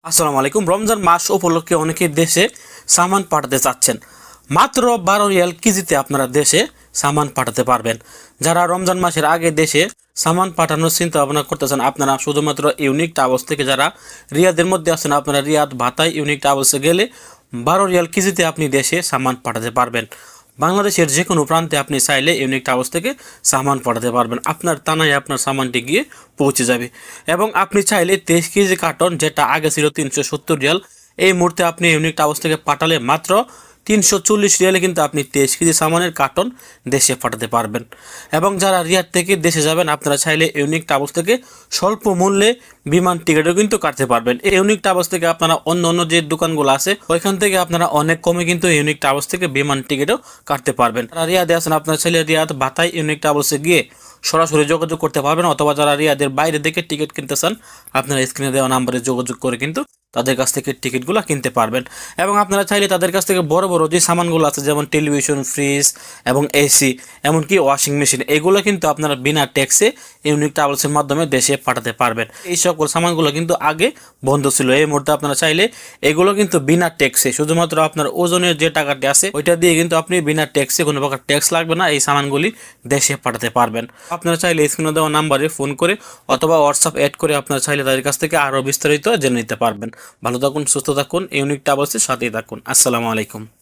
আসসালামু আলাইকুম। রমজান মাস উপলক্ষে অনেকে দেশে সামান পাঠাতে চাচ্ছেন। মাত্র 12 রিয়াল কেজিতে আপনারা দেশে সামান পাঠাতে পারবেন। যারা রমজান মাসের আগে দেশে সামান পাঠানোর চিন্তা ভাবনা করতেছেন, আপনারা শুধুমাত্র ইউনিক ট্রাভেলস থেকে, যারা রিয়াদের মধ্যে আছেন, আপনারা রিয়াদ ভাতায় ইউনিক ট্রাভেলসে গেলে 12 রিয়াল কেজিতে আপনি দেশে সামান পাঠাতে পারবেন। বাংলাদেশের যে কোনো প্রান্তে আপনি চাইলে ইউনিক ট্রাভেলস থেকে সামান পাঠাতে পারবেন। আপনার থানায় আপনার সামানটি গিয়ে পৌঁছে যাবে। এবং আপনি চাইলে 23 কেজি কার্টন, যেটা আগে ছিল 370 রিয়াল, এই মুহূর্তে আপনি ইউনিক ট্রাভেলস থেকে পাঠালে মাত্র 340 রিয়ালে কিন্তু আপনি 23 কেজি সামানের কার্টন দেশে পাঠাতে পারবেন। এবং যারা রিয়াদ থেকে দেশে যাবেন, আপনারা চাইলে ইউনিক ট্রাভেলস থেকে স্বল্প মূল্যে বিমান টিকিটও কিন্তু কাটতে পারবেন। এই ইউনিক ট্রাভেলস থেকে আপনারা অন্য অন্য যে দোকানগুলো আছে ওইখান থেকে আপনারা অনেক কমে কিন্তু ইউনিক ট্রাভেলস থেকে বিমান টিকিটও কাটতে পারবেন। যারা রিয়াদে আছেন, আপনারা চাইলে রিয়াদ ভাতায় ইউনিক ট্রাভেলসে গিয়ে সরাসরি যোগাযোগ করতে পারবেন, অথবা যারা রিয়াদের বাইরে থেকে টিকিট কিনতে চান, আপনারা স্ক্রিনে দেওয়া নাম্বারে যোগাযোগ করে কিন্তু তাদের কাছ থেকে টিকিটগুলো কিনতে পারবেন। এবং আপনারা চাইলে তাদের কাছ থেকে বড় বড় যে সামানগুলো আছে, যেমন টেলিভিশন, ফ্রিজ এবং এসি, এমনকি ওয়াশিং মেশিন, এগুলো কিন্তু আপনারা বিনা ট্যাক্সে ইউনিক ট্রাভেলসের মাধ্যমে দেশে পাঠাতে পারবেন। এই সকল সামানগুলো কিন্তু আগে বন্ধ ছিল, এই মুহূর্তে আপনারা চাইলে এগুলো কিন্তু বিনা ট্যাক্সে, শুধুমাত্র আপনার ওজনের যে টাকাটি আছে ওইটা দিয়ে কিন্তু আপনি বিনা ট্যাক্সে, কোনো প্রকার ট্যাক্স লাগবে না, এই সামানগুলি দেশে পাঠাতে পারবেন। আপনারা চাইলে স্ক্রিনে দেওয়া নাম্বারে ফোন করে অথবা হোয়াটসঅ্যাপ অ্যাড করে আপনারা চাইলে তাদের কাছ থেকে আরও বিস্তারিত জেনে নিতে পারবেন। ভালো থাকুন, সুস্থ থাকুন, ইউনিক ট্রাভেলসের সাথেই থাকুন। আসসালামু আলাইকুম।